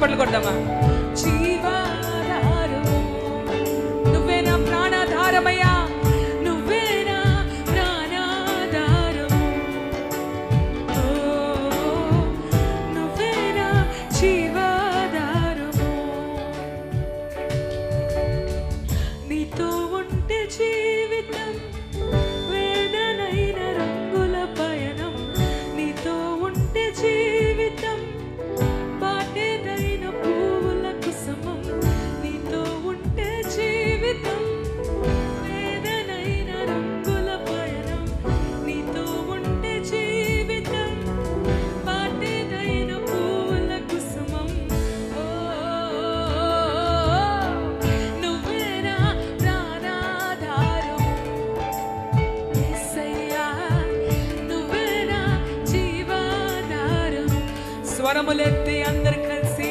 చప్పట్లు కొడదామా? జీవాధారము నువ్వే నా ప్రాణాధారమయ్యా, నువ్వే నా ప్రాణాధారము, నువ్వే నా జీవాధారము. నీతో ఉంటే జీవితం వేదనైన రంగుల పయనం, నీతో ఉంటే జీవితం పాటేదైన పువ్వుల కుసుమం, నీతో ఉంటే జీవితం వేదనైన రంగుల పయనం, నీతో ఉంటే జీవితం పాటేదైన పువ్వుల కుసుమం. నువ్వే నా ప్రాణాధారం యేసయ్యా, నువ్వే నా జీవాధారం. స్వరములెత్తి అందరు కలిసి